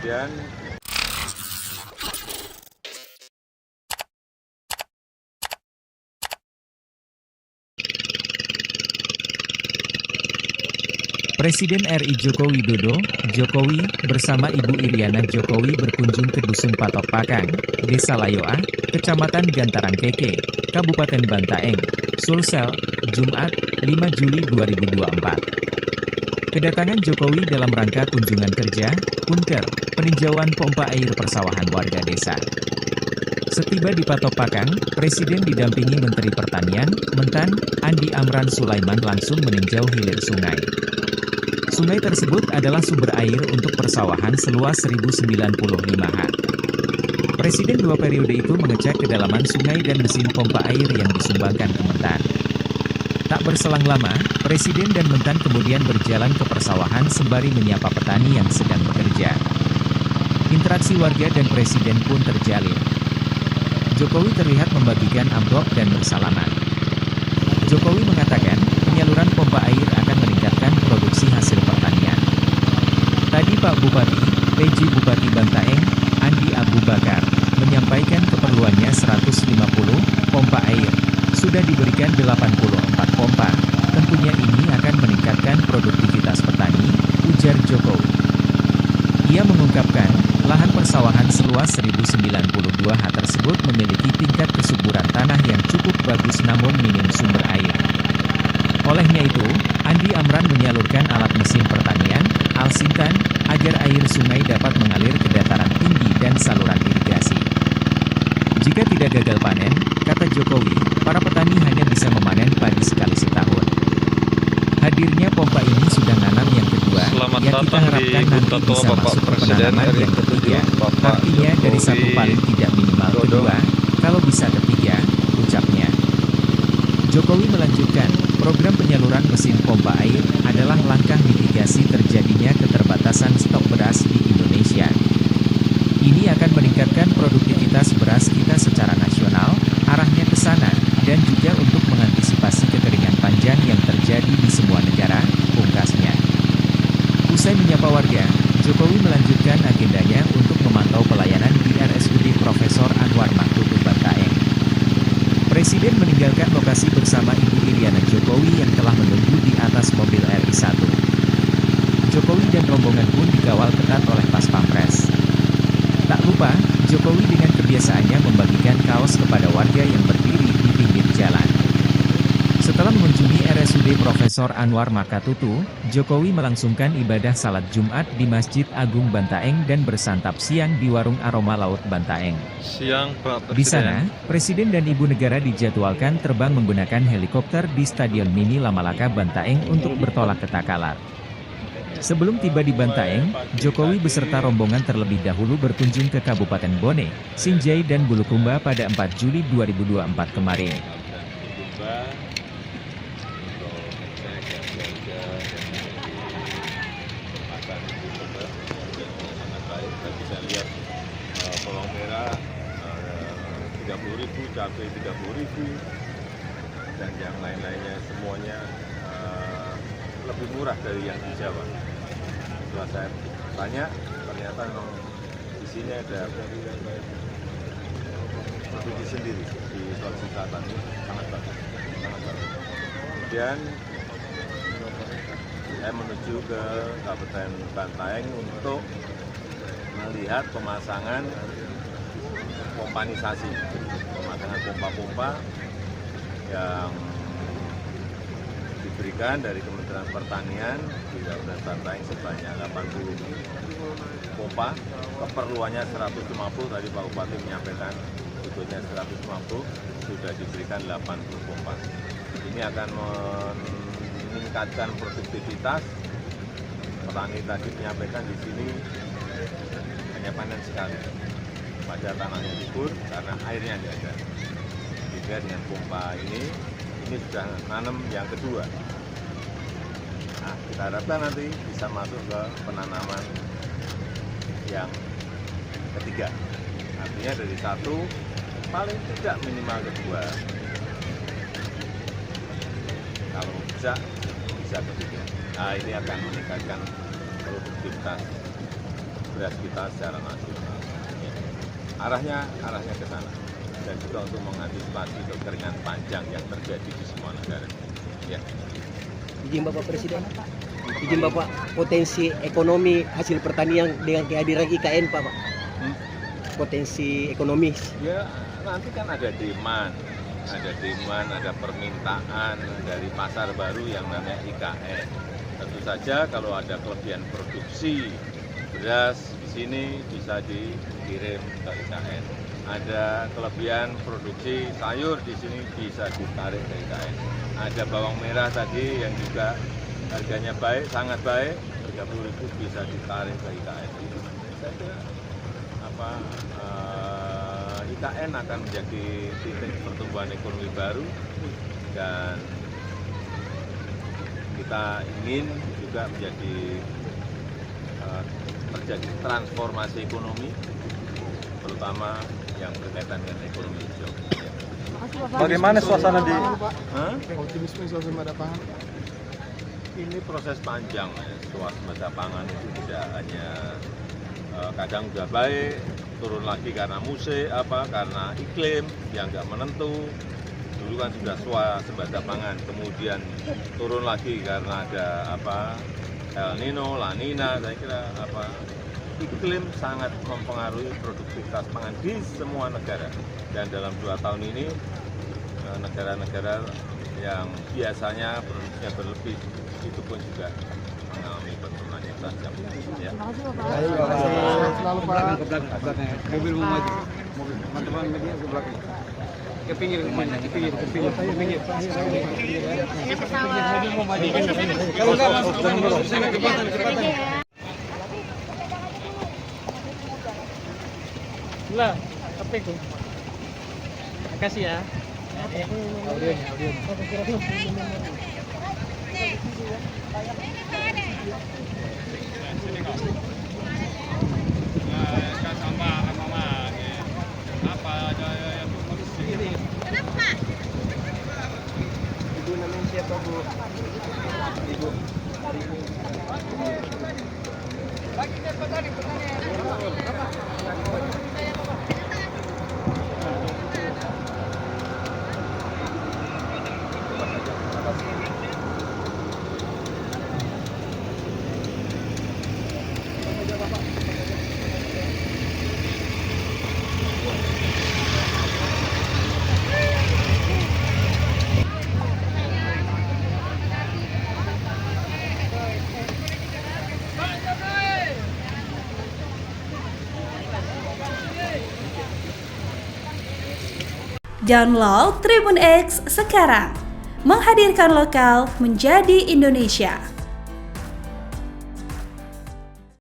Kemudian Presiden RI Joko Widodo, Jokowi, bersama Ibu Iriana Jokowi berkunjung ke Dusun Patok Pakang, Desa Layoa, Kecamatan Gantaran Keke, Kabupaten Bantaeng, Sulsel, Jumat, 5 Juli 2024. Kedatangan Jokowi dalam rangka kunjungan kerja, kunker, peninjauan pompa air persawahan warga desa. Setiba di Patok Pakang, Presiden didampingi Menteri Pertanian, Mentan, Andi Amran Sulaiman langsung meninjau hilir sungai. Sungai tersebut adalah sumber air untuk persawahan seluas 1095 ha. Presiden dua periode itu mengecek kedalaman sungai dan mesin pompa air yang disumbangkan ke Mentan. Tak berselang lama, Presiden dan Mentan kemudian berjalan ke persawahan sembari menyapa petani yang sedang bekerja. Interaksi warga dan Presiden pun terjalin. Jokowi terlihat membagikan amplop dan bersalaman. Jokowi mengatakan, penyaluran pompa air akan meningkatkan produksi hasil pertanian. Tadi Pak Bupati, PJ Bupati Bantaeng, Andi Abu Bakar, menyampaikan keperluannya 150 pompa air. Sudah diberikan 84 pompa, tentunya ini akan meningkatkan produktivitas petani, ujar Jokowi. Ia mengungkapkan, lahan persawahan seluas 1092 ha tersebut memiliki tingkat kesuburan tanah yang cukup bagus namun minim sumber air. Olehnya itu, Andi Amran menyalurkan alat mesin pertanian, Alsintan, agar air sungai dapat mengalir ke dataran tinggi dan saluran irigasi. Jika tidak gagal panen, kata Jokowi, para petani hanya bisa memanen padi sekali setahun. Hadirnya pompa ini sudah nanam yang kedua, yang kita harapkan nanti bisa masuk ke penanaman yang ketiga. Artinya dari satu paling tidak minimal kedua, kalau bisa ketiga, ucapnya. Jokowi melanjutkan, program penyaluran mesin pompa air adalah langkah mitigasi terjadinya keterbatasan stok beras di Indonesia. Ini akan meningkatkan produktivitas beras kita secara nasional, arahnya ke sana, dan juga untuk mengantisipasi kekeringan panjang yang terjadi di semua negara, pungkasnya. Usai menyapa warga, Jokowi melanjutkan agendanya untuk memantau pelayanan di RSUD Profesor Anwar Maktutu Bantaeng. Presiden meninggalkan lokasi bersama Ibu Iriana Jokowi yang telah menunggu di atas mobil RI1. Jokowi dan rombongan pun dikawal ketat oleh Pas Pampres. Tak lupa, Jokowi dengan kebiasaannya membagikan kaos kepada warga yang berdiri di pinggir jalan. Setelah mengunjungi RSUD Profesor Anwar Makatutu, Jokowi melangsungkan ibadah salat Jumat di Masjid Agung Bantaeng dan bersantap siang di Warung Aroma Laut Bantaeng. siang Pak Presiden. Di sana, Presiden dan Ibu Negara dijadwalkan terbang menggunakan helikopter di Stadion Mini Lamalaka Bantaeng untuk bertolak ke Takalar. Sebelum tiba di Bantaeng, Jokowi beserta rombongan terlebih dahulu berkunjung ke Kabupaten Bone, Sinjai dan Bulukumba pada 4 Juli 2024 kemarin. Bisa lihat bawang merah 30.000, cabai 30.000, dan yang lain-lainnya semuanya lebih murah dari yang di Jawa. Setelah saya tanya, ternyata memang di sini ada produksi sendiri di Sulawesi Selatan, ini sangat bagus, sangat bagus. Kemudian saya menuju ke Kabupaten Bantaeng untuk melihat pemasangan pompanisasi, pemasangan pompa-pompa yang diberikan dari Kementerian Pertanian di Kabupaten Bantaeng sebanyak 80 pompa, keperluannya 150, tadi Pak Bupati menyampaikan sebetulnya 150, sudah diberikan 80 pompa. Ini akan meningkatkan produktivitas. Petani tadi menyampaikan di sini hanya panen sekali, pada tanahnya subur karena airnya tidak ada. Sehingga dengan pompa ini sudah nanam yang kedua. Nah, kita harapkan nanti bisa masuk ke penanaman yang ketiga. Artinya dari satu, paling tidak minimal kedua. Kalau bisa, bisa ketiga. Nah, ini akan meningkatkan produktivitas beras kita secara nasional. Ya. Arahnya ke sana. Dan juga untuk mengantisipasi kekeringan panjang yang terjadi di semua negara. Ya. Izin Bapak Presiden, izin Bapak, potensi ekonomi hasil pertanian dengan kehadiran IKN Pak. Potensi ekonomis. Ya nanti kan ada demand, ada permintaan dari pasar baru yang namanya IKN. Tentu saja kalau ada kelebihan produksi beras di sini bisa dikirim ke IKN. Ada kelebihan produksi sayur di sini bisa ditarik ke IKN. Ada bawang merah tadi yang juga harganya baik, sangat baik, 30.000 bisa ditarik ke IKN. Saya kira IKN akan menjadi titik pertumbuhan ekonomi baru dan kita ingin juga terjadi transformasi ekonomi, terutama yang berkaitan dengan ekonomi hijau. Bagaimana suasana di optimisme suasana pangan? Ini proses panjang, ya. Suasana pangan itu tidak hanya kadang sudah baik, turun lagi karena karena iklim yang nggak menentu. Dulu kan sudah swasembada pangan, kemudian turun lagi karena ada El Nino, La Nina. Saya kira iklim sangat mempengaruhi produktivitas pangan di semua negara. Dan dalam 2 tahun ini negara-negara yang biasanya produksinya berlebih itu pun juga mengalami penurunan yang tajam. Ya. Selalu Pak. mobil mau maju, teman-teman media ke belakang. Ke pinggir. Mobil mau maju. Kalau nggak masuk sana kecepatan. Lah, tapi itu. Makasih ya. Audionya. Kenapa? Ibu namanya siapa, Bu? Ibu. Download Tribun X sekarang, menghadirkan lokal menjadi Indonesia.